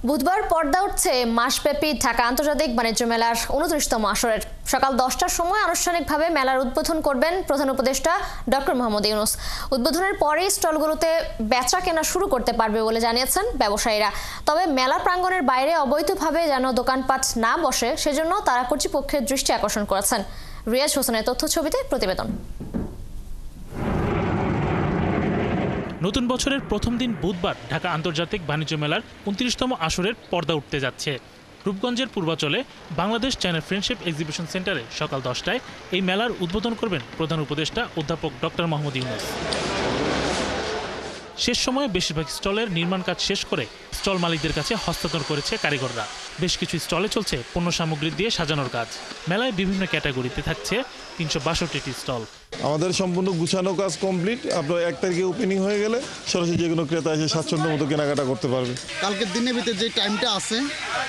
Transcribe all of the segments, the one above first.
বুধবার পর্দা উঠছে মাসব্যাপী ঢাকা আন্তর্জাতিক বাণিজ্য মেলার 29তম আসরের। সকাল 10টার সময় আনুষ্ঠানিকভাবে মেলার উদ্বোধন করবেন প্রধান উপদেষ্টা ডক্টর মোহাম্মদ ইউনূস। উদ্বোধনের পরেই স্টলগুলোতে বেচা কেনা শুরু করতে পারবে বলে জানিয়েছেন ব্যবসায়ীরা। তবে মেলা প্রাঙ্গণের বাইরে অবৈধভাবে যেন দোকানপাট না বসে সেজন্য তারা কর্তৃপক্ষের দৃষ্টি আকর্ষণ করেছেন। রিয়াজ হোসেনের তথ্য ছবিতে প্রতিবেদন। নতুন বছরের প্রথম দিন বুধবার ঢাকা আন্তর্জাতিক বাণিজ্য মেলার 29তম আসরের পর্দা উঠতে যাচ্ছে। রূপগঞ্জের পূর্বাচলে বাংলাদেশ চায়না ফ্রেন্ডশিপ এক্সিবিশন সেন্টারে সকাল 10টায় এই মেলার উদ্বোধন করবেন প্রধান উপদেষ্টা অধ্যাপক ডক্টর মোহাম্মদ ইউনূস। শেষ সময়ে বেশিরভাগ স্টলের নির্মাণ কাজ শেষ করে স্টল মালিকদের কাছে হস্তান্তর করেছে কারিগররা। বেশ কিছু স্টলে চলছে পণ্য সামগ্রী দিয়ে সাজানোর কাজ। মেলায় বিভিন্ন ক্যাটাগরিতে থাকছে 362টি স্টল। আমাদের সম্পূর্ণ গুছানো কাজ কমপ্লিট। আপনার 1 তারিখে ওপেনিং হয়ে গেলে সরাসরি যে কোনো ক্রেতা এসে স্বাচ্ছন্দ্য মতো কেনাকাটা করতে পারবে। কালকের দিনের ভিতরে যে টাইমটা আছে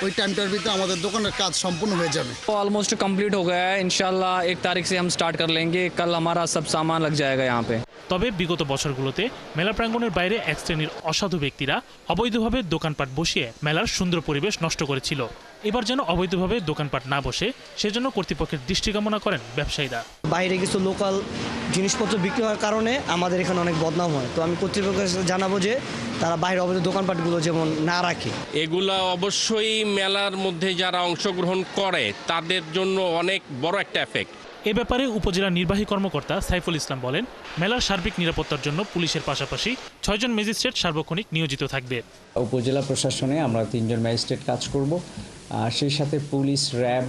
ওই টাইমটার ভিতরে আমাদের দোকানের কাজ সম্পূর্ণ হয়ে যাবে। ऑलमोस्ट कंप्लीट हो गया है। इंशाल्लाह 1 तारीख से हम स्टार्ट कर लेंगे। कल हमारा सब सामान लग जाएगा यहाँ पे। তবে বিগত বছরগুলোতে মেলা প্রাঙ্গণের বাইরে এক শ্রেণীর অসাধু ব্যক্তিরা অবৈধভাবে দোকানপাট বসিয়ে মেলার সুন্দর পরিবেশ নষ্ট করেছিল। এবার যেন অবৈধভাবে দোকানপাট না বসে সেজন্য কর্তৃপক্ষের দৃষ্টি কামনা করেন ব্যবসায়ীরা। বাইরে কিছু লোকাল জিনিসপত্র বিক্রি হওয়ার কারণে আমাদের এখানে অনেক বদনাম হয়। তো আমি কর্তৃপক্ষের সাথে জানাবো যে তারা বাইরে অবৈধ দোকানপাটগুলো যেমন না রাখে। এগুলা অবশ্যই মেলার মধ্যে যারা অংশগ্রহণ করে তাদের জন্য অনেক বড় একটা এফেক্ট। এ ব্যাপারে উপজেলা নির্বাহী কর্মকর্তা সাইফুল ইসলাম বলেন, মেলার সার্বিক নিরাপত্তার জন্য পুলিশের পাশাপাশি 6 জন ম্যাজিস্ট্রেট সার্বক্ষণিক নিয়োজিত থাকবে। উপজেলা প্রশাসনে আমরা 3 জন ম্যাজিস্ট্রেট কাজ করব। সেই সাথে পুলিশ, র্যাব,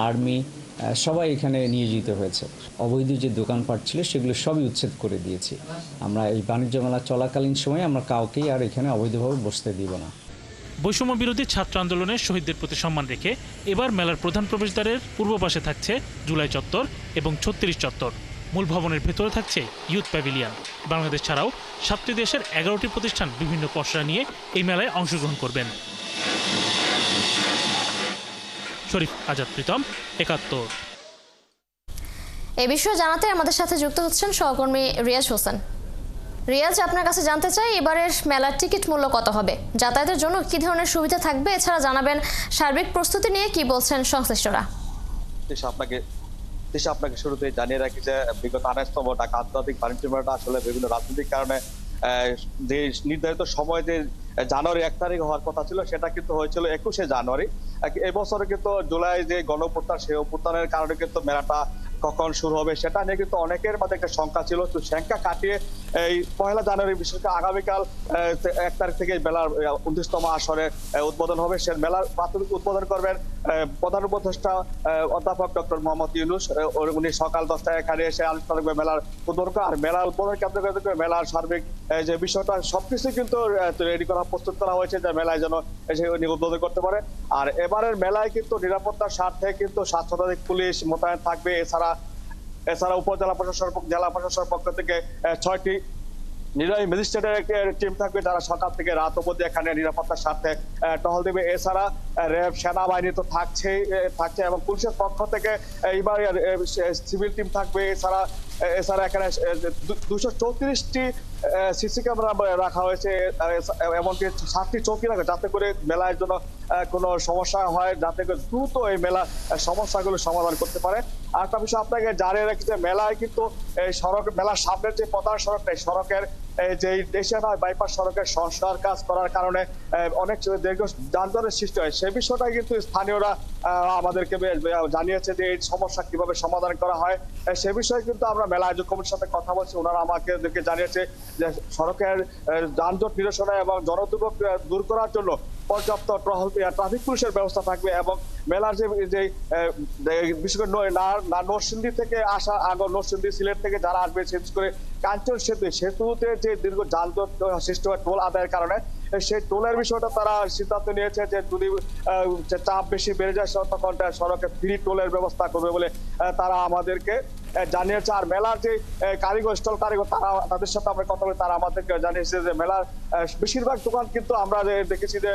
আর্মি সবাই এখানে নিয়োজিত হয়েছে। অবৈধ যে দোকানপাট ছিল সেগুলো সবই উচ্ছেদ করে দিয়েছি। আমরা এই বাণিজ্য মেলা চলাকালীন সময়ে আমরা কাউকেই আর এখানে অবৈধভাবে বসতে দিব না। বৈষম্য বিরোধী ছাত্র আন্দোলনের শহীদদের প্রতি সম্মান রেখে এবার মেলার প্রধান প্রবেশদ্বারের পূর্ব পাশে থাকছে জুলাই চত্বর এবং 36 চত্বর। মূল ভবনের ভেতরে থাকছে ইউথ প্যাভিলিয়ন। বাংলাদেশ ছাড়াও 7টি দেশের 11টি প্রতিষ্ঠান বিভিন্ন পসরা নিয়ে এই মেলায় অংশগ্রহণ করবেন। শরীফ আজাদ প্রীতম, 71। এই বিষয়ে জানাতে আমাদের সাথে যুক্ত হচ্ছেন সহকর্মী রিয়াজ হোসেন। রিয়াজ, আপনার কাছে জানতে চাই এবারের মেলার টিকিট মূল্য কত হবে, যাতায়াতের জন্য কি ধরনের সুবিধা থাকবে, এছাড়া জানাবেন সার্বিক প্রস্তুতি নিয়ে কি বলছেন সংশ্লিষ্টরা। আপনাকে শুরুতে জানিয়ে রাখি যে বিগত 28তম ঢাকা আন্তর্জাতিক বাণিজ্য মেলাটা আসলে বিভিন্ন রাজনৈতিক কারণে যে নির্ধারিত সময় যে জানুয়ারি 1 তারিখ হওয়ার কথা ছিল সেটা কিন্তু হয়েছিল 21শে জানুয়ারি। এবছরে কিন্তু জুলাই যে গণঅভ্যুত্থান সেই অভ্যুত্থানের কারণে কিন্তু মেলাটা কখন শুরু হবে সেটা নিয়ে কিন্তু অনেকের মধ্যে একটা শঙ্কা ছিল। তো শঙ্কা কাটিয়ে এই 1 জানুয়ারি বিশেষ করে আগামীকাল 1 তারিখ থেকে মেলার 29তম আসরে উদ্বোধন হবে। সে মেলার প্রাথমিক উদ্বোধন করবেন প্রধান উপদেষ্টা অধ্যাপক ডক্টর মোহাম্মদ ইউনূস। উনি সকাল 10টায় এখানে এসে আনুষ্ঠানিকভাবে মেলার উদ্বোধন করেন। আর মেলার উদ্বোধন কেন্দ্র করে মেলার সার্বিক যে বিষয়টা সবকিছু কিন্তু রেডি করা প্রস্তুত করা হয়েছে যে মেলায় যেন এসে উদ্বোধন করতে পারে। আর এবারের মেলায় কিন্তু নিরাপত্তার স্বার্থে কিন্তু 7 শতাধিক পুলিশ মোতায়েন থাকবে। এছাড়া উপজেলা প্রশাসন, জেলা প্রশাসনের পক্ষ থেকে 6টি নির্বাহী ম্যাজিস্ট্রেটের টিম থাকবে যারা সকাল থেকে রাত অবধি এখানে নিরাপত্তার স্বার্থে টহল দেবে। এছাড়া র্যাব, সেনাবাহিনী তো থাকছে এবং পুলিশের পক্ষ থেকে এইবার সিভিল টিম থাকবে। এছাড়া এখানে 234টি সিসি ক্যামেরা রাখা হয়েছে, এমনকি 7টি চৌকি রাখা যাতে করে মেলার জন্য কোনো সমস্যা হয়, যাতে করে দ্রুত এই মেলা সমস্যাগুলো সমাধান করতে পারে। আর একটা বিষয় আপনাকে জানিয়ে রাখি যে মেলায় কিন্তু এই মেলার সামনের যে প্রধান সড়কটা, এই সড়কের যে এশিয়ান বাইপাস সড়কের সংস্কার কাজ করার কারণে অনেক দীর্ঘ যানজটের সৃষ্টি হয়। সে বিষয়টা কিন্তু স্থানীয়রা আমাদেরকে জানিয়েছে যে এই সমস্যা কিভাবে সমাধান করা হয়। সে বিষয়ে কিন্তু আমরা মেলা আয়োজক কমিটির সাথে কথা বলছি। ওনারা আমাদেরকে জানিয়েছে যে সড়কের যানজট নিরসনে এবং জনদুর্ভোগ দূর করার জন্য পর্যাপ্ত ট্রাফিক পুলিশের ব্যবস্থা থাকবে এবং মেলার যে বিশেষ করে নরসিংদী থেকে আসা নরসিংদী, সিলেট থেকে যারা আসবে, বিশেষ করে কাঞ্চন সেতুতে যে দীর্ঘ যানজট সৃষ্টি হয় টোল আদায়ের কারণে, সেই টোলের বিষয়টা তারা সিদ্ধান্ত নিয়েছে যে যদি চাপ বেশি বেড়ে যায় তখন সড়কে ফ্রি টোলের ব্যবস্থা করবে বলে তারা আমাদেরকে জানিয়েছে। আর মেলার যে কারিগর, স্টল কারিগর, তারা তাদের সাথে আমরা কথা বলি, তারা আমাদেরকে জানিয়েছে যে মেলার বেশিরভাগ দোকান কিন্তু আমরা দেখেছি যে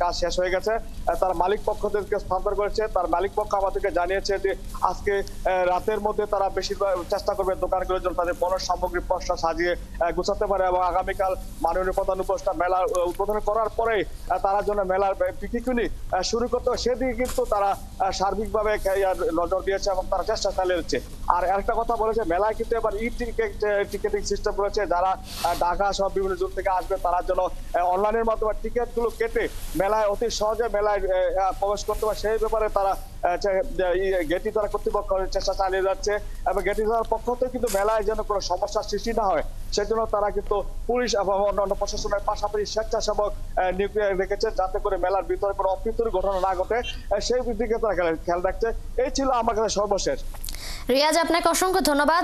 কাজ শেষ হয়ে গেছে। তার মালিক পক্ষদেরকে স্থানান্তর করেছে। তার মালিক পক্ষ আমাদেরকে জানিয়েছে যে আজকে রাতের মধ্যে তারা বেশিরভাগ চেষ্টা করবে দোকানগুলোর জন্য তাদের পণ্য সামগ্রী পশরা সাজিয়ে গুছাতে পারে, এবং আগামীকাল মাননীয় প্রধান উপদেষ্টা মেলা উদ্বোধন করার পরে তারা জন্য মেলার পিকিকুনি শুরু করতে হবে সেদিকে কিন্তু তারা সার্বিকভাবে নজর দিয়েছে এবং তারা চেষ্টা চালিয়ে যাচ্ছে। আর একটা কথা বলেছে, মেলায় কিন্তু এবার টিকেটিং সিস্টেম রয়েছে। যারা ঢাকা সহ বিভিন্ন দূর থেকে আসবে তারা যেন অনলাইনের মাধ্যমে টিকিট গুলো কেটে মেলায় অতি সহজে মেলায় প্রবেশ করতে পারে, সেই ব্যাপারে তারা গেটি তারা কর্তৃপক্ষ চেষ্টা চালিয়ে যাচ্ছে। এবং গেটি তার পক্ষ থেকে কিন্তু মেলায় যেন কোনো সমস্যার সৃষ্টি না হয় সেজন্য তারা কিন্তু পুলিশ এবং অন্যান্য প্রশাসনের পাশাপাশি স্বেচ্ছাসেবক নিয়োগ রেখেছে, যাতে করে মেলার ভিতরে কোনো অপ্রীতিকর ঘটনা না ঘটে, সেই দিকে তারা খেয়াল রাখছে। এই ছিল আমার কাছে সর্বশেষ। রিয়াজ, আপনাকে অসংখ্য ধন্যবাদ।